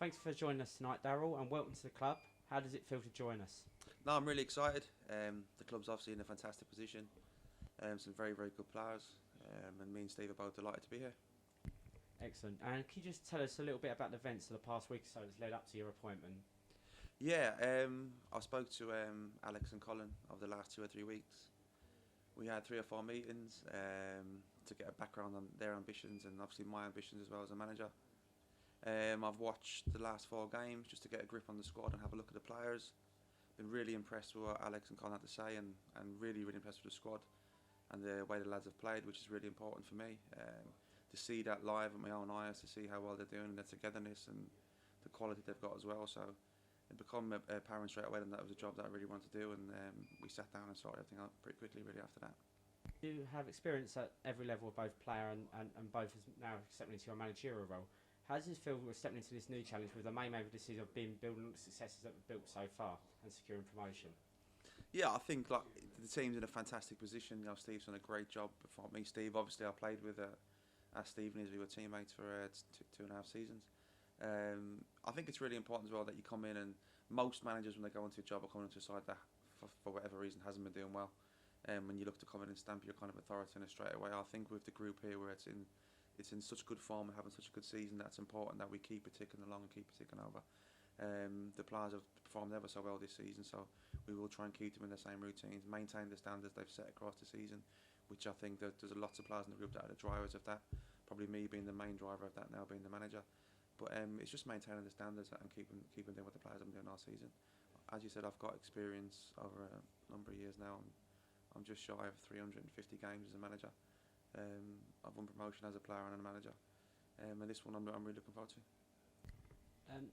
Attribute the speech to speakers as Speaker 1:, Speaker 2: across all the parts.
Speaker 1: Thanks for joining us tonight, Daryl, and welcome to the club. How does it feel to join us?
Speaker 2: No, I'm really excited. The club's obviously in a fantastic position. Some very, very good players. And me and Steve are both delighted to be here.
Speaker 1: Excellent. And can you just tell us a little bit about the events of the past week or so that's led up to your appointment?
Speaker 2: Yeah, I spoke to Alex and Colin over the last 2 or 3 weeks. We had 3 or 4 meetings to get a background on their ambitions and obviously my ambitions as well as a manager. I've watched the last 4 games just to get a grip on the squad and have a look at the players. Been really impressed with what Alex and Colin had to say, and really, really impressed with the squad and the way the lads have played, which is really important for me. To see that live with my own eyes, to see how well they're doing, and their togetherness and the quality they've got as well. So it became apparent straight away that was a job that I really wanted to do, and we sat down and sorted everything out pretty quickly really after that.
Speaker 1: You have experience at every level of both player and both as now stepping into your managerial role. How does it feel stepping into this new challenge with the main aim of this season of building on the successes that we've built so far and securing promotion?
Speaker 2: Yeah, I think like the team's in a fantastic position. You know, Steve's done a great job before me. Steve, obviously, I played with Steve and we were teammates for 2.5 seasons. I think it's really important as well that you come in, and most managers when they go into a job are coming into a side that for whatever reason hasn't been doing well. When you look to come in and stamp your kind of authority in it straight away, I think with the group here where it's in such good form and having such a good season, that's important that we keep it ticking along and keep it ticking over. The players have performed ever so well this season, so we will try and keep them in the same routines, maintain the standards they've set across the season, which I think that there's lots of players in the group that are the drivers of that. Probably me being the main driver of that now, being the manager. But it's just maintaining the standards and keeping doing what the players have been doing all season. As you said, I've got experience over a number of years now. I'm just shy of 350 games as a manager. I've won promotion as a player and a manager, and this one I'm really looking forward to.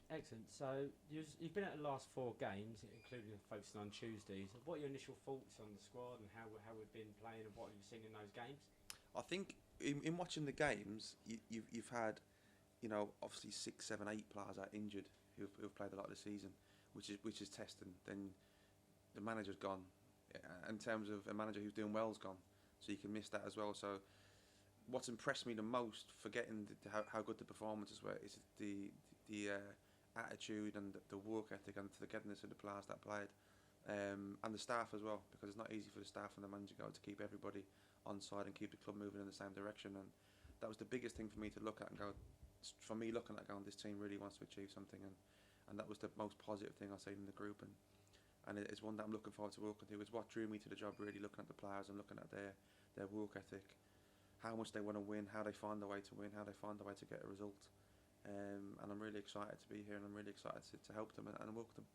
Speaker 1: Excellent. So you've been at the last 4 games, including focusing on Tuesdays. What are your initial thoughts on the squad and how we've been playing and what you've seen in those games?
Speaker 2: I think in watching the games, you've had, obviously 6, 7, 8 players are injured who've played a lot of the season, which is testing. Then the manager's gone. In terms of a manager who's doing well's gone, so you can miss that as well. So what's impressed me the most, forgetting how good the performances were, is the attitude and the work ethic and the togetherness of the players that played, and the staff as well, because it's not easy for the staff and the manager to keep everybody on side and keep the club moving in the same direction. And that was the biggest thing for me to look at and go, for me looking at going, this team really wants to achieve something, and that was the most positive thing I seen in the group, and it's one that I'm looking forward to working to. It's what drew me to the job, really looking at the players and looking at their work ethic, how much they want to win, how they find the way to win, how they find the way to get a result. And I'm really excited to be here, and I'm really excited to help them and work them.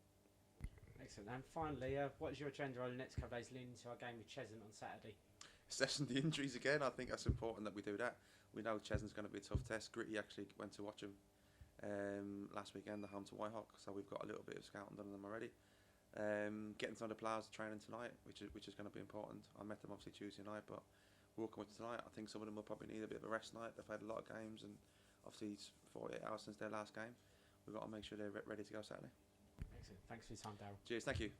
Speaker 1: Excellent. And finally, what is your agenda over the next couple of days leading to our game with Cheshunt on Saturday?
Speaker 2: Assessing the injuries again, I think that's important that we do that. We know Cheshunt's going to be a tough test. Gritty actually went to watch him last weekend, the home to Whitehawk, so we've got a little bit of scouting done on them already. Getting some of the players training tonight, which is going to be important. I met them obviously Tuesday night, but working with them tonight, I think some of them will probably need a bit of a rest night. They've had a lot of games, and obviously it's 48 hours since their last game. We've got to make sure they're ready to go Saturday.
Speaker 1: Excellent. Thanks for your time, Daryl.
Speaker 2: Cheers, thank you.